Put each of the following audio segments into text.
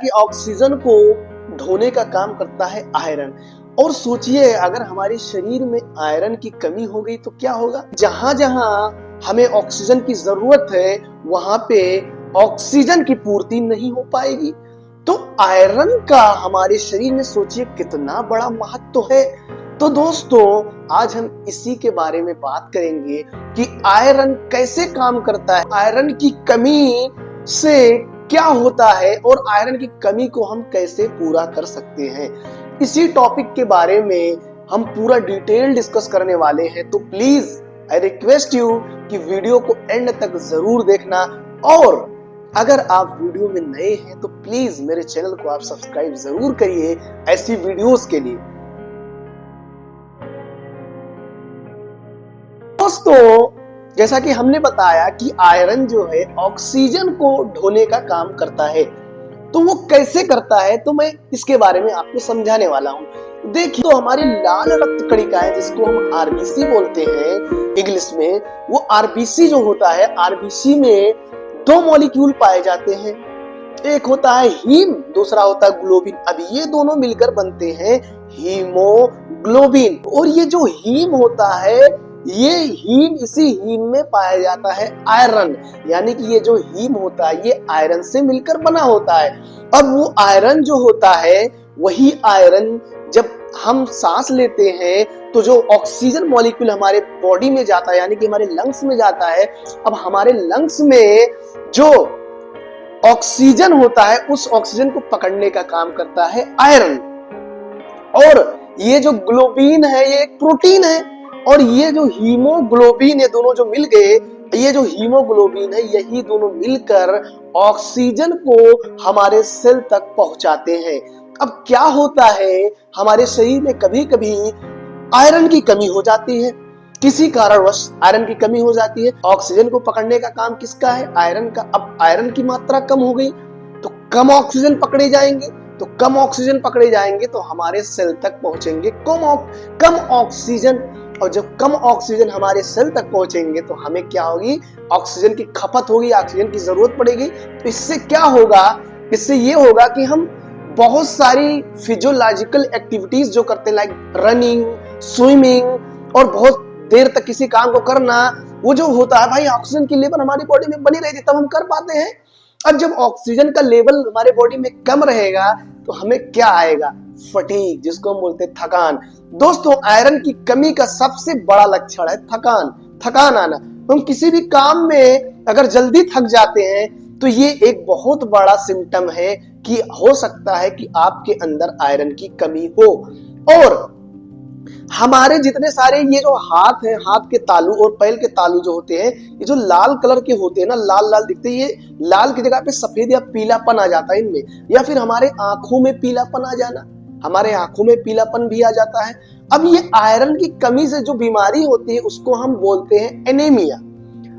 कि ऑक्सीजन को ढोने का काम करता है आयरन। और सोचिए अगर हमारे शरीर में आयरन की कमी हो गई तो क्या होगा। जहां जहां हमें ऑक्सीजन की जरूरत है वहां पे ऑक्सीजन की पूर्ति नहीं हो पाएगी। तो आयरन का हमारे शरीर में सोचिए कितना बड़ा महत्व है। तो दोस्तों आज हम इसी के बारे में बात करेंगे कि आयरन कैसे काम करता है, आयरन की कमी से क्या होता है और आयरन की कमी को हम कैसे पूरा कर सकते हैं। इसी टॉपिक के बारे में हम पूरा डिटेल डिस्कस करने वाले हैं। तो प्लीज आई रिक्वेस्ट यू कि वीडियो को एंड तक जरूर देखना, और अगर आप वीडियो में नए हैं तो प्लीज मेरे चैनल को आप सब्सक्राइब जरूर करिए ऐसी वीडियोस के लिए। दोस्तों जैसा कि हमने बताया कि आयरन जो है ऑक्सीजन को ढोने का काम करता है, तो वो कैसे करता है तो मैं इसके बारे में आपको समझाने वाला हूँ। देखिए तो हमारी लाल रक्त कणिकाएं जिसको हम आरबीसी बोलते हैं इंग्लिश में, वो आरबीसी जो होता है, आरबीसी में दो मॉलिक्यूल पाए जाते हैं। एक होता है हीम, दूसरा होता है ग्लोबिन। अब ये दोनों मिलकर बनते हैं हीमोग्लोबिन। और ये जो हीम होता है, ये हीम, इसी हीम में पाया जाता है आयरन। यानी कि ये जो हीम होता है ये आयरन से मिलकर बना होता है। अब वो आयरन जो होता है, वही आयरन जब हम सांस लेते हैं तो जो ऑक्सीजन मॉलिक्यूल हमारे बॉडी में जाता है, यानी कि हमारे लंग्स में जाता है, अब हमारे लंग्स में जो ऑक्सीजन होता है उस ऑक्सीजन को पकड़ने का काम करता है आयरन। और ये जो ग्लोबिन है ये एक प्रोटीन है, और ये जो हीमोग्लोबिन, ये दोनों जो मिल गए, ये जो हीमोग्लोबिन है यही दोनों मिलकर ऑक्सीजन को हमारे सेल तक पहुंचाते हैं। अब क्या होता है, हमारे शरीर में कभी कभी आयरन की कमी हो जाती है, किसी कारणवश आयरन की कमी हो जाती है। ऑक्सीजन को पकड़ने का काम किसका है, आयरन का। अब आयरन की मात्रा कम हो गई तो कम ऑक्सीजन पकड़े जाएंगे, तो कम ऑक्सीजन पकड़े जाएंगे तो हमारे सेल तक पहुंचेंगे कम ऑक्सीजन। और जब कम ऑक्सीजन हमारे सेल तक पहुंचेंगे तो हमें क्या होगी, ऑक्सीजन की खपत होगी, ऑक्सीजन की जरूरत पड़ेगी। तो इससे क्या होगा, इससे ये होगा कि हम बहुत सारी फिजियोलॉजिकल एक्टिविटीज जो करते हैं, लाइक रनिंग, स्विमिंग और बहुत देर तक किसी काम को करना, वो जो होता है भाई ऑक्सीजन की लेवल हमारी बॉडी में बनी रहती तब हम कर पाते हैं। अब जब ऑक्सीजन का लेवल हमारे बॉडी में कम रहेगा तो हमें क्या आएगा, फटीग, जिसको हम बोलते हैं थकान। दोस्तों आयरन की कमी का सबसे बड़ा लक्षण है थकान आना। हम किसी भी काम में अगर जल्दी थक जाते हैं तो ये एक बहुत बड़ा सिम्टम है कि हो सकता है कि आपके अंदर आयरन की कमी हो। और हमारे जितने सारे ये जो हाथ है, हाथ के तालू और पैर के तालू जो होते हैं, ये जो लाल कलर के होते हैं ना, लाल लाल दिखते हैं, ये लाल की जगह पे सफेद या पीलापन आ जाता है इनमें, या फिर हमारे आंखों में पीलापन आ जाना, हमारे आंखों में पीलापन भी आ जाता है। अब ये आयरन की कमी से जो बीमारी होती है उसको हम बोलते हैं एनीमिया।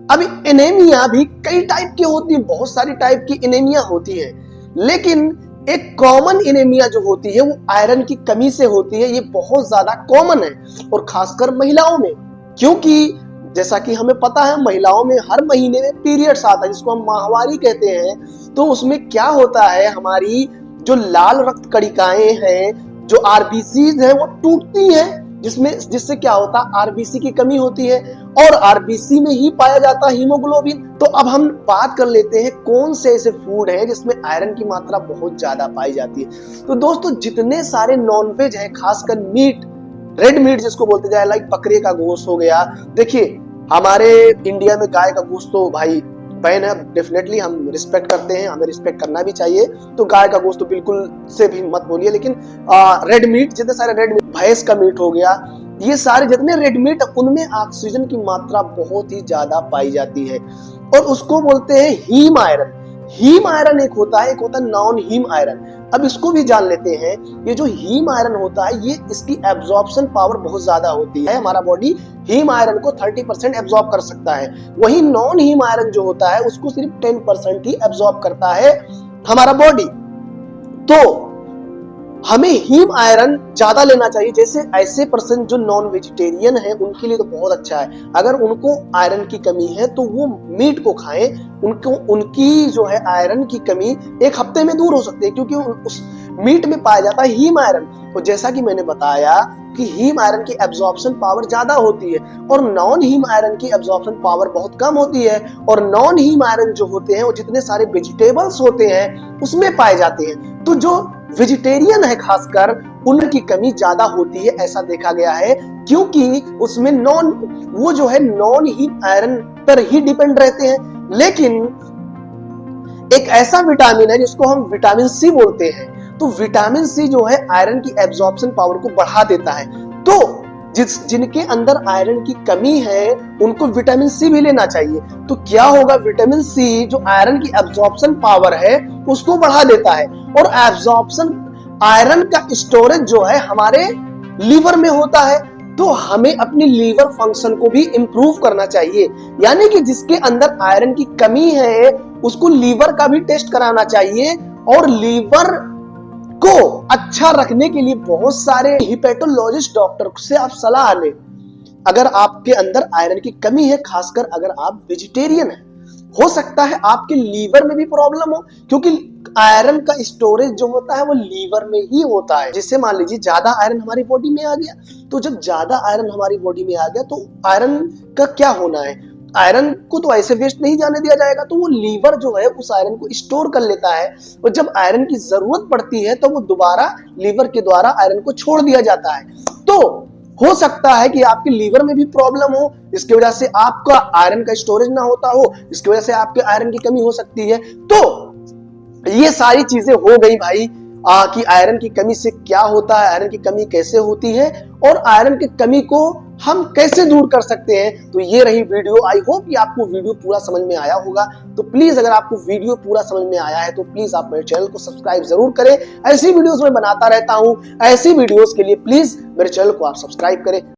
अब एनीमिया भी कई टाइप की होती है, बहुत सारी टाइप की एनीमिया होती है, लेकिन एक कॉमन एनीमिया जो होती है वो आयरन की कमी से होती है। ये बहुत ज्यादा कॉमन है और खासकर महिलाओं में, क्योंकि जैसा कि हमें पता है महिलाओं में हर महीने में पीरियड्स आता है जिसको हम माहवारी कहते हैं। तो उसमें क्या होता है, हमारी जो लाल रक्त कणिकाएं हैं, जो आरबीसीज हैं, वो टूटती हैं, जिससे क्या होता है, आरबीसी की कमी होती है, और आरबीसी में ही पाया जाता है हीमोग्लोबिन। तो अब हम बात कर लेते हैं कौन से ऐसे फूड हैं जिसमें आयरन की मात्रा बहुत ज्यादा पाई जाती है। तो दोस्तों जितने सारे नॉनवेज हैं, खासकर मीट, रेड मीट जिसको बोलते जाए, लाइक बकरे का गोश्त हो गया। देखिए हमारे इंडिया में गाय का गोश्त तो भाई बैन है, डेफिनेटली हम रिस्पेक्ट करते हैं, हमें रिस्पेक्ट करना भी चाहिए। तो गाय का गोश्त तो बिल्कुल से भी मत बोलिए, लेकिन रेड मीट, जितने सारे रेड मीट, भैंस का मीट हो गया, ये सारे जितने रेड मीट, उनमें ऑक्सीजन की मात्रा बहुत ही ज्यादा पाई जाती है और उसको बोलते हैं हीम आयरन। हीम आयरन एक होता है, एक होता है नॉन हीम आयरन। अब इसको भी जान लेते हैं। ये जो हीम आयरन होता है, ये इसकी एब्जॉर्प्शन पावर बहुत ज्यादा होती है, हमारा बॉडी हीम आयरन को 30% एब्जॉर्ब कर सकता है। वही नॉन हीम आयरन जो होता है उसको सिर्फ 10% ही एब्जॉर्ब करता है हमारा बॉडी। तो हमें हीम आयरन ज्यादा लेना चाहिए। जैसे ऐसे पर्सन जो नॉन वेजिटेरियन है उनके लिए तो बहुत अच्छा है। अगर उनको आयरन की कमी है तो वो मीट को खाएं, उनको उनकी जो है आयरन की कमी एक हफ्ते में दूर हो सकती है, क्योंकि उस मीट में पाया जाता है हीम आयरन। तो जैसा कि मैंने बताया कि हीम आयरन की एब्जॉर्प्शन पावर ज्यादा होती है और नॉन हीम आयरन की एब्जॉर्प्शन पावर बहुत कम होती है। और नॉन हीम आयरन जो होते हैं वो जितने सारे वेजिटेबल्स होते हैं उसमें पाए जाते हैं। तो जो वेजिटेरियन है खासकर उनकी कमी ज्यादा होती है, ऐसा देखा गया है, क्योंकि उसमें वो जो है नॉन हीम आयरन पर ही डिपेंड रहते हैं। लेकिन एक ऐसा विटामिन है जिसको हम विटामिन सी बोलते हैं, तो विटामिन सी जो है आयरन की एब्जॉर्प्शन पावर को बढ़ा देता है। तो जिनके अंदर आयरन की कमी है उनको विटामिन सी भी लेना चाहिए। तो क्या होगा, विटामिन सी जो आयरन की एब्जॉर्प्शन पावर है उसको बढ़ा देता है। और एब्जॉर्प्शन आयरन का स्टोरेज जो है हमारे लीवर में होता है, तो हमें अपनी लीवर फंक्शन को भी इंप्रूव करना चाहिए। यानी कि जिसके अंदर आयरन की कमी है उसको लीवर का भी टेस्ट कराना चाहिए। और लीवर को अच्छा रखने के लिए बहुत सारे हिपेटोलॉजिस्ट डॉक्टर से आप सलाह लें। अगर आपके अंदर आयरन की कमी है, खासकर अगर आप वेजिटेरियन हैं, हो सकता है आपके लीवर में भी प्रॉब्लम हो, क्योंकि आयरन का स्टोरेज जो होता है वो लीवर में ही होता है। जिससे मान लीजिए ज्यादा आयरन हमारी बॉडी में आ गया, तो जब ज्यादा आयरन हमारी बॉडी में आ गया तो आयरन का क्या होना है, आयरन को तो ऐसे वेस्ट नहीं जाने दिया जाएगा, तो वो लीवर जो है उस आयरन को स्टोर कर लेता है। और जब आयरन की जरूरत पड़ती है तो वो दोबारा लीवर के द्वारा आयरन को छोड़ दिया जाता है। तो हो सकता है कि आपके लीवर में भी प्रॉब्लम हो, इसकी वजह से आपका आयरन का स्टोरेज ना होता हो, इसकी वजह से आपके आयरन की कमी हो सकती है। तो ये सारी चीजें हो गई भाई कि आयरन की कमी से क्या होता है, आयरन की कमी कैसे होती है और आयरन की कमी को हम कैसे दूर कर सकते हैं। तो ये रही वीडियो। आई होप कि आपको वीडियो पूरा समझ में आया होगा। तो प्लीज अगर आपको वीडियो पूरा समझ में आया है तो प्लीज आप मेरे चैनल को सब्सक्राइब जरूर करें। ऐसी वीडियोस मैं बनाता रहता हूं, ऐसी वीडियोस के लिए प्लीज मेरे चैनल को आप सब्सक्राइब करें।